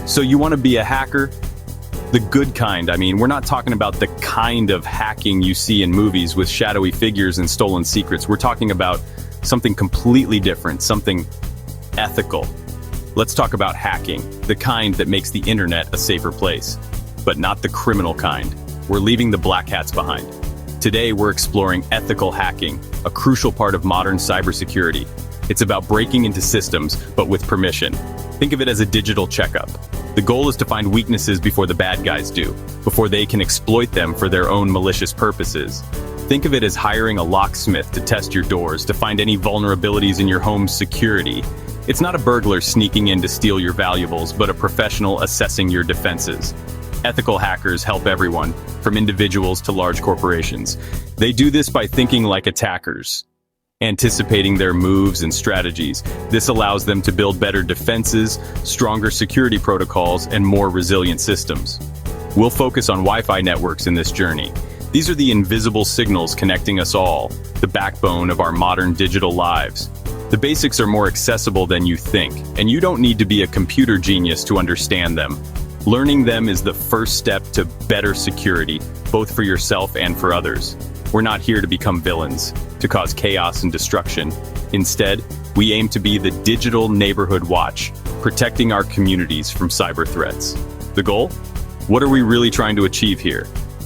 So you want to be a hacker? The good kind. I mean, we're not talking about the kind of hacking you see in movies with shadowy figures and stolen secrets. We're talking about something completely different, something ethical. Let's talk about hacking, the kind that makes the internet a safer place, but not the criminal kind. We're leaving the black hats behind. Today, we're exploring ethical hacking, a crucial part of modern cybersecurity. It's about breaking into systems, but with permission. Think of it as a digital checkup. The goal is to find weaknesses before the bad guys do, before they can exploit them for their own malicious purposes. Think of it as hiring a locksmith to test your doors, to find any vulnerabilities in your home's security. It's not a burglar sneaking in to steal your valuables, but a professional assessing your defenses. Ethical hackers help everyone, from individuals to large corporations. They do this by thinking like attackers, anticipating their moves and strategies. This allows them to build better defenses, stronger security protocols, and more resilient systems. We'll focus on Wi-Fi networks in this journey. These are the invisible signals connecting us all, the backbone of our modern digital lives. The basics are more accessible than you think, and you don't need to be a computer genius to understand them. Learning them is the first step to better security, both for yourself and for others. We're not here to become villains, to cause chaos and destruction. Instead, we aim to be the digital neighborhood watch, protecting our communities from cyber threats. The goal? What are we really trying to achieve here?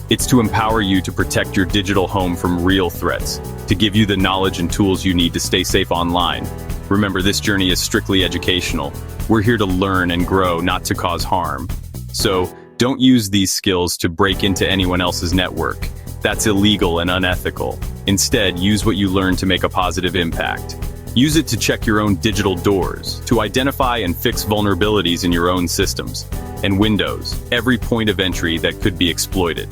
It's to empower you to protect your digital home from real threats, to give you the knowledge and tools you need to stay safe online. Remember, this journey is strictly educational. We're here to learn and grow, not to cause harm. So, don't use these skills to break into anyone else's network. That's illegal and unethical. Instead, use what you learn to make a positive impact. Use it to check your own digital doors, to identify and fix vulnerabilities in your own systems, and windows, every point of entry that could be exploited.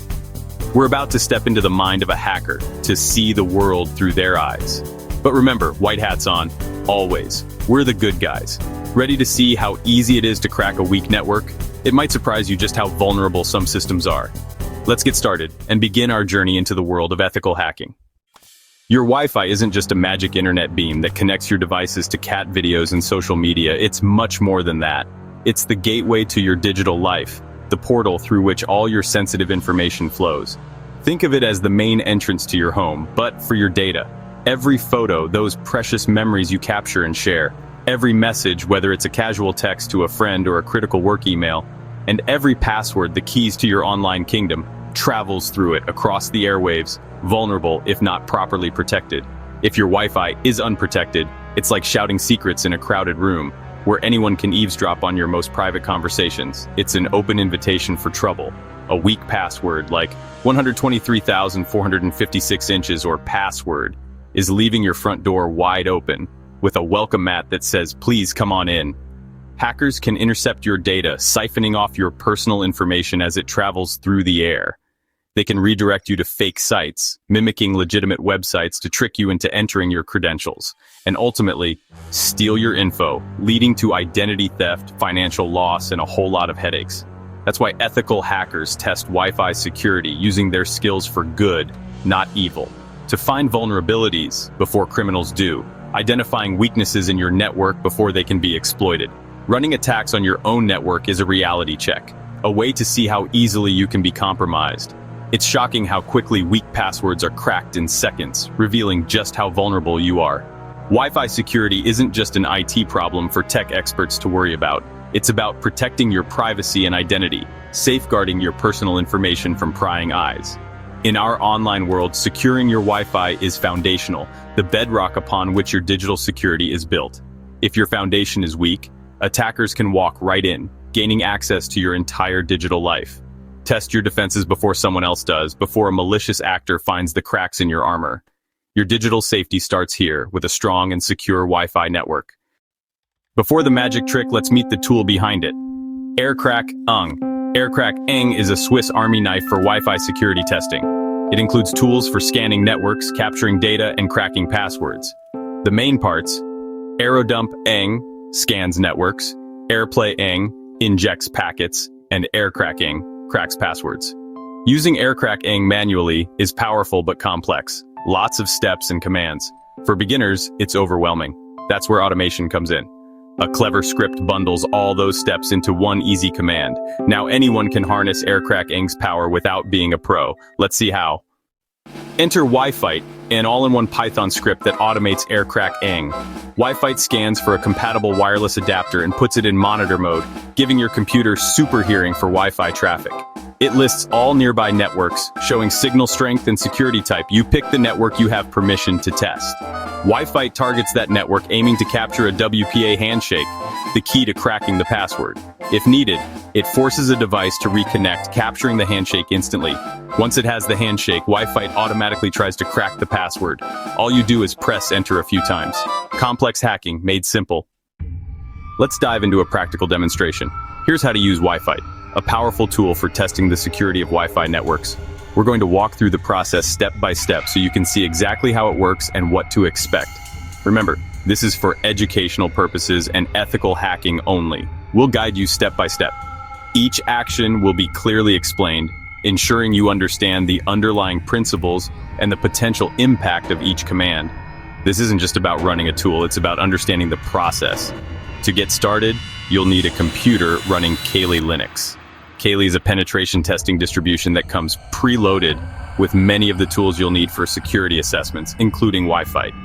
We're about to step into the mind of a hacker, to see the world through their eyes. But remember, white hats on, always. We're the good guys. Ready to see how easy it is to crack a weak network? It might surprise you just how vulnerable some systems are. Let's get started and begin our journey into the world of ethical hacking. Your Wi-Fi isn't just a magic internet beam that connects your devices to cat videos and social media. It's much more than that. It's the gateway to your digital life, the portal through which all your sensitive information flows. Think of it as the main entrance to your home, but for your data. Every photo, those precious memories you capture and share. Every message, whether it's a casual text to a friend or a critical work email, and every password, the keys to your online kingdom, travels through it across the airwaves, vulnerable if not properly protected. If your Wi-Fi is unprotected, it's like shouting secrets in a crowded room, where anyone can eavesdrop on your most private conversations. It's an open invitation for trouble. A weak password like 123,456 inches or password is leaving your front door wide open, with a welcome mat that says, "Please come on in." Hackers can intercept your data, siphoning off your personal information as it travels through the air. They can redirect you to fake sites, mimicking legitimate websites to trick you into entering your credentials, and ultimately, steal your info, leading to identity theft, financial loss, and a whole lot of headaches. That's why ethical hackers test Wi-Fi security using their skills for good, not evil. To find vulnerabilities before criminals do, identifying weaknesses in your network before they can be exploited. Running attacks on your own network is a reality check, a way to see how easily you can be compromised. It's shocking how quickly weak passwords are cracked in seconds, revealing just how vulnerable you are. Wi-Fi security isn't just an IT problem for tech experts to worry about. It's about protecting your privacy and identity, safeguarding your personal information from prying eyes. In our online world, securing your Wi-Fi is foundational, the bedrock upon which your digital security is built. If your foundation is weak, attackers can walk right in, gaining access to your entire digital life. Test your defenses before someone else does, before a malicious actor finds the cracks in your armor. Your digital safety starts here with a strong and secure Wi-Fi network. Before the magic trick, let's meet the tool behind it. Aircrack-ng. Aircrack-ng is a Swiss Army knife for Wi-Fi security testing. It includes tools for scanning networks, capturing data, and cracking passwords. The main parts: Aerodump-ng scans networks, Airplay-ng injects packets, and Aircrack-ng cracks passwords. Using Aircrack-ng manually is powerful but complex. Lots of steps and commands. For beginners, it's overwhelming. That's where automation comes in. A clever script bundles all those steps into one easy command. Now anyone can harness Aircrack-ng's power without being a pro. Let's see how. Enter Wifite, an all-in-one Python script that automates Aircrack-ng. Wifite scans for a compatible wireless adapter and puts it in monitor mode, giving your computer super hearing for Wi-Fi traffic. It lists all nearby networks, showing signal strength and security type. You pick the network you have permission to test. Wifite targets that network, aiming to capture a WPA handshake, the key to cracking the password. If needed, it forces a device to reconnect, capturing the handshake instantly. Once it has the handshake, Wifite automatically tries to crack the password. All you do is press enter a few times. Complex hacking made simple. Let's dive into a practical demonstration. Here's how to use Wifite, a powerful tool for testing the security of Wi-Fi networks. We're going to walk through the process step by step so you can see exactly how it works and what to expect. Remember, this is for educational purposes and ethical hacking only. We'll guide you step by step. Each action will be clearly explained, ensuring you understand the underlying principles and the potential impact of each command. This isn't just about running a tool, it's about understanding the process. To get started, you'll need a computer running Kali Linux. Kali is a penetration testing distribution that comes preloaded with many of the tools you'll need for security assessments, including Wifite.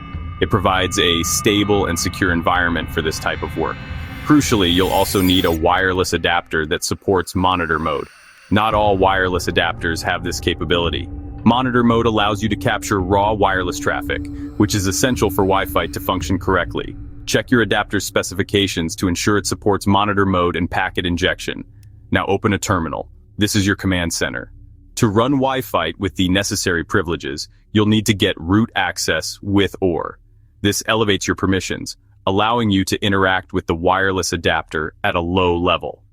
It provides a stable and secure environment for this type of work. Crucially, you'll also need a wireless adapter that supports monitor mode. Not all wireless adapters have this capability. Monitor mode allows you to capture raw wireless traffic, which is essential for Wifite to function correctly. Check your adapter's specifications to ensure it supports monitor mode and packet injection. Now open a terminal. This is your command center. To run Wifite with the necessary privileges, you'll need to get root access with OR. This elevates your permissions, allowing you to interact with the wireless adapter at a low level.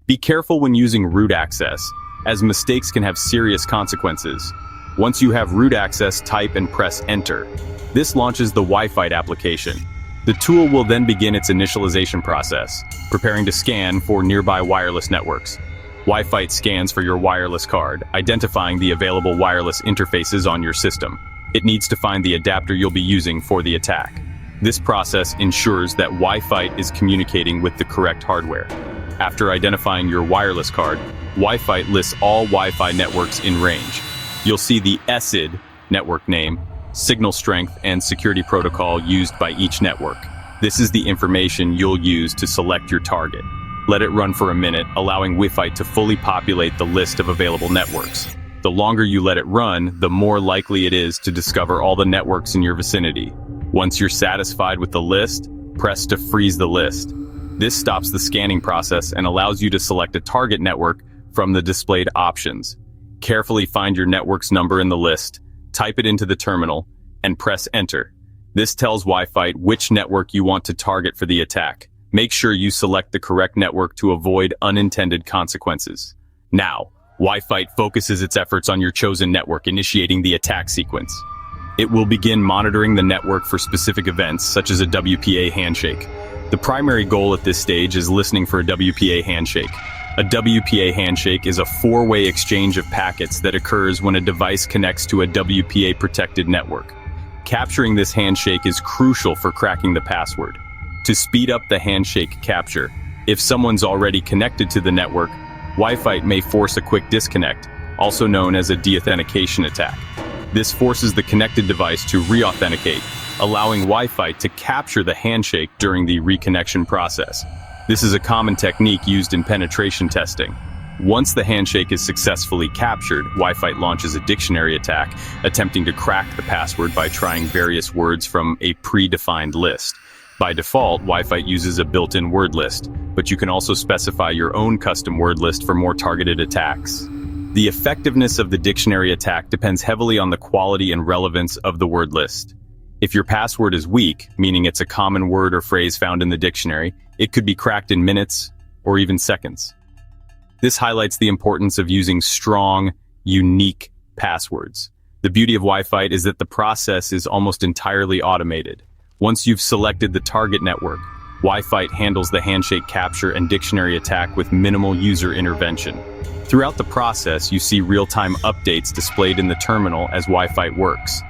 Be careful when using root access, as mistakes can have serious consequences. Once you have root access, type and press enter. This launches the Wifite application. The tool will then begin its initialization process, preparing to scan for nearby wireless networks. Wifite scans for your wireless card, identifying the available wireless interfaces on your system. It needs to find the adapter you'll be using for the attack. This process ensures that Wifite is communicating with the correct hardware. After identifying your wireless card, Wifite lists all Wi-Fi networks in range. You'll see the SID network name, signal strength, and security protocol used by each network. This is the information you'll use to select your target. Let it run for a minute, allowing Wifite to fully populate the list of available networks. The longer you let it run, the more likely it is to discover all the networks in your vicinity. Once you're satisfied with the list, press to freeze the list. This stops the scanning process and allows you to select a target network from the displayed options. Carefully find your network's number in the list, type it into the terminal, and press enter. This tells Wifite which network you want to target for the attack. Make sure you select the correct network to avoid unintended consequences. Now, Wifite focuses its efforts on your chosen network, initiating the attack sequence. It will begin monitoring the network for specific events, such as a WPA handshake. The primary goal at this stage is listening for a WPA handshake. A WPA handshake is a four-way exchange of packets that occurs when a device connects to a WPA-protected network. Capturing this handshake is crucial for cracking the password. To speed up the handshake capture, if someone's already connected to the network, Wifite may force a quick disconnect, also known as a deauthentication attack. This forces the connected device to re-authenticate, allowing Wifite to capture the handshake during the reconnection process. This is a common technique used in penetration testing. Once the handshake is successfully captured, Wifite launches a dictionary attack, attempting to crack the password by trying various words from a predefined list. By default, Wifite uses a built-in word list, but you can also specify your own custom word list for more targeted attacks. The effectiveness of the dictionary attack depends heavily on the quality and relevance of the word list. If your password is weak, meaning it's a common word or phrase found in the dictionary, it could be cracked in minutes or even seconds. This highlights the importance of using strong, unique passwords. The beauty of Wifite is that the process is almost entirely automated. Once you've selected the target network, Wifite handles the handshake capture and dictionary attack with minimal user intervention. Throughout the process, you see real-time updates displayed in the terminal as Wifite works.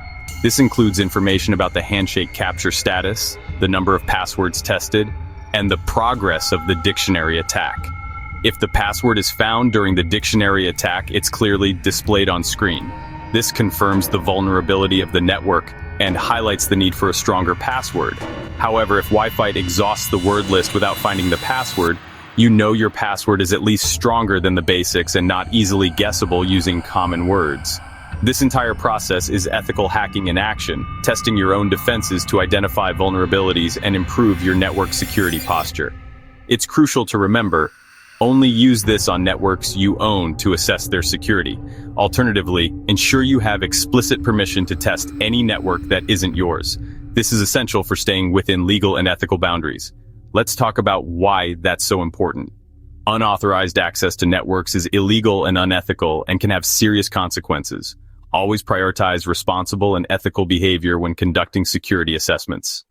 This includes information about the handshake capture status, the number of passwords tested, and the progress of the dictionary attack. If the password is found during the dictionary attack, it's clearly displayed on screen. This confirms the vulnerability of the network and highlights the need for a stronger password. However, if Wifite exhausts the word list without finding the password, you know your password is at least stronger than the basics and not easily guessable using common words. This entire process is ethical hacking in action, testing your own defenses to identify vulnerabilities and improve your network security posture. It's crucial to remember, only use this on networks you own to assess their security. Alternatively, ensure you have explicit permission to test any network that isn't yours. This is essential for staying within legal and ethical boundaries. Let's talk about why that's so important. Unauthorized access to networks is illegal and unethical and can have serious consequences. Always prioritize responsible and ethical behavior when conducting security assessments.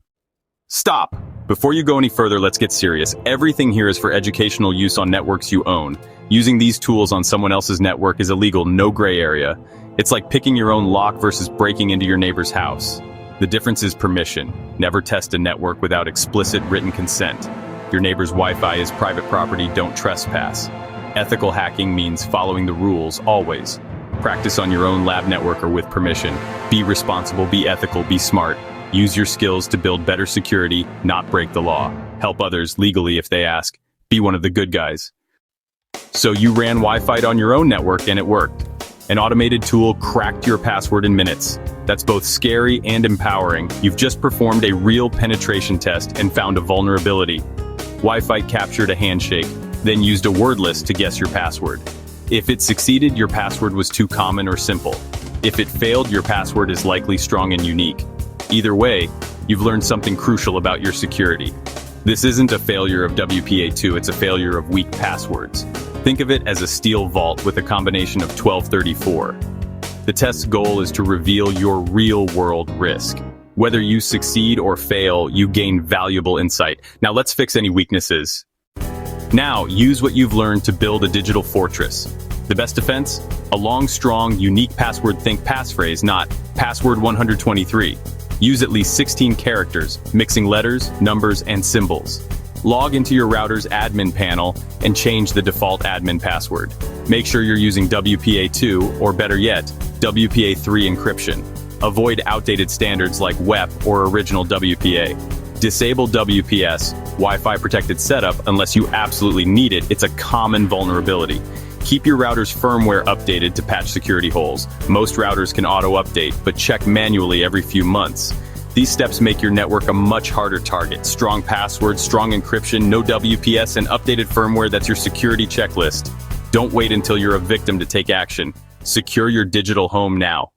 Stop! Before you go any further, let's get serious. Everything here is for educational use on networks you own. Using these tools on someone else's network is illegal, no gray area. It's like picking your own lock versus breaking into your neighbor's house. The difference is permission. Never test a network without explicit written consent. Your neighbor's Wi-Fi is private property, don't trespass. Ethical hacking means following the rules, always. Practice on your own lab network or with permission. Be responsible, be ethical, be smart. Use your skills to build better security, not break the law. Help others legally if they ask. Be one of the good guys. So you ran Wi-Fi on your own network and it worked. An automated tool cracked your password in minutes. That's both scary and empowering. You've just performed a real penetration test and found a vulnerability. Wi-Fi captured a handshake, then used a word list to guess your password. If it succeeded, your password was too common or simple. If it failed, your password is likely strong and unique. Either way, you've learned something crucial about your security. This isn't a failure of WPA2, it's a failure of weak passwords. Think of it as a steel vault with a combination of 1234. The test's goal is to reveal your real-world risk. Whether you succeed or fail, you gain valuable insight. Now let's fix any weaknesses. Now, use what you've learned to build a digital fortress. The best defense? A long, strong, unique password. Think passphrase, not password 123. Use at least 16 characters, mixing letters, numbers, and symbols. Log into your router's admin panel and change the default admin password. Make sure you're using WPA2, or better yet, WPA3 encryption. Avoid outdated standards like WEP or original WPA. Disable WPS, Wi-Fi protected setup, unless you absolutely need it. It's a common vulnerability. Keep your router's firmware updated to patch security holes. Most routers can auto-update, but check manually every few months. These steps make your network a much harder target. Strong passwords, strong encryption, no WPS, and updated firmware. That's your security checklist. Don't wait until you're a victim to take action. Secure your digital home now.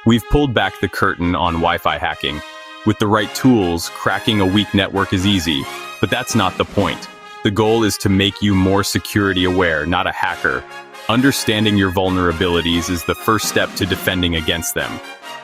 We've pulled back the curtain on Wi-Fi hacking. With the right tools, cracking a weak network is easy, but that's not the point. The goal is to make you more security aware, not a hacker. Understanding your vulnerabilities is the first step to defending against them.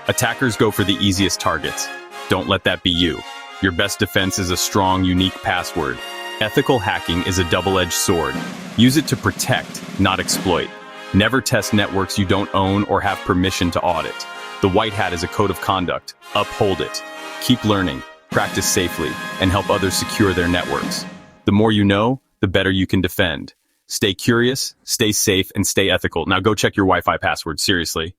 Attackers go for the easiest targets. Don't let that be you. Your best defense is a strong, unique password. Ethical hacking is a double-edged sword. Use it to protect, not exploit. Never test networks you don't own or have permission to audit. The white hat is a code of conduct. Uphold it. Keep learning, practice safely, and help others secure their networks. The more you know, the better you can defend. Stay curious, stay safe, and stay ethical. Now go check your Wi-Fi password, seriously.